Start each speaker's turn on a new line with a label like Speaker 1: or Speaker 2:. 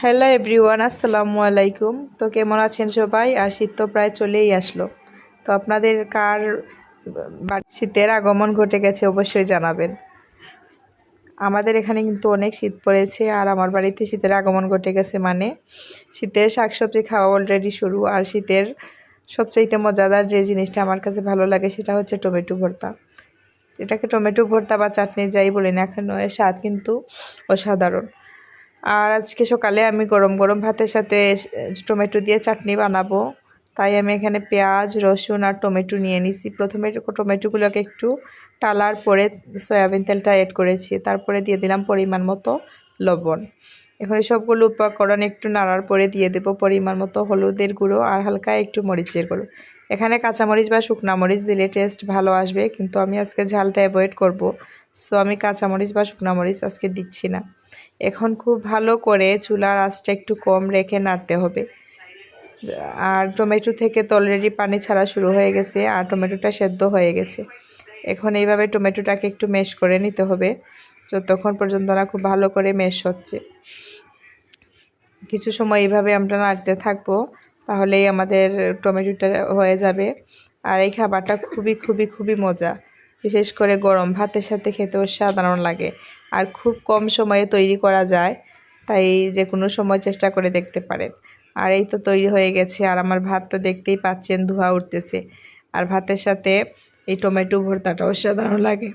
Speaker 1: Hello everyone, আসসালামু আলাইকুম। তো কেমন আছেন সবাই? আর শীত তো প্রায় চলেই আসলো। তো আপনাদের কার শীতের আগমন ঘটে গেছে অবশ্যই জানাবেন। আমাদের এখানে কিন্তু অনেক শীত পড়েছে, আর আমার বাড়িতে শীতের আগমন ঘটে গেছে, মানে শীতের শাকসবজি খাওয়া অলরেডি শুরু। আর শীতের সবচাইতে মজাদার যে জিনিসটা আমার কাছে ভালো লাগে সেটা হচ্ছে টমেটো ভর্তা। এটাকে টমেটো ভর্তা বা চাটনি যাই বলি না কেন, এর স্বাদ কিন্তু অসাধারণ। আর আজকে সকালে আমি গরম গরম ভাতের সাথে টমেটো দিয়ে চাটনি বানাবো, তাই আমি এখানে পেঁয়াজ, রসুন আর টমেটো নিয়ে নিছি। প্রথমে টমেটোগুলোকে একটু টালার পরে সয়াবিন তেলটা অ্যাড করেছি, তারপরে দিয়ে দিলাম পরিমাণ মতো লবণ। এখন সবগুলো উপকরণ একটু নাড়ার পরে দিয়ে দেব পরিমাণ মতো হলুদের গুঁড়ো আর হালকা একটু মরিচের গুঁড়ো। এখানে কাঁচামরিচ বা শুকনা মরিচ দিলে টেস্ট ভালো আসবে, কিন্তু আমি আজকে ঝালটা অ্যাভয়েড করব, সো আমি কাঁচামরিচ বা শুকনা মরিচ আজকে দিচ্ছি না। এখন খুব ভালো করে চুলার আঁচটা একটু কম রেখে নাড়তে হবে। আর টমেটো থেকে তো অলরেডি পানি ছাড়া শুরু হয়ে গেছে, আর টমেটোটা সেদ্ধ হয়ে গেছে। এখন এইভাবে টমেটোটাকে একটু ম্যাশ করে নিতে হবে, যতক্ষণ পর্যন্ত না খুব ভালো করে ম্যাশ হচ্ছে। কিছু সময় এইভাবে আমরা নাড়তে থাকবো, তাহলেই আমাদের টমেটোটা হয়ে যাবে। আর এই খাবারটা খুবই খুবই খুবই মজা, বিশেষ করে গরম ভাতের সাথে খেতে অসাধারণ লাগে। আর খুব কম সময়ে তৈরি করা যায়, তাই যে কোনো সময় চেষ্টা করে দেখতে পারেন। আর এই তো তৈরি হয়ে গেছে, আর আমার ভাত তো দেখতেই পাচ্ছেন ধোঁয়া উঠতেছে। আর ভাতের সাথে এই টমেটো ভর্তাটা অসাধারণ লাগে।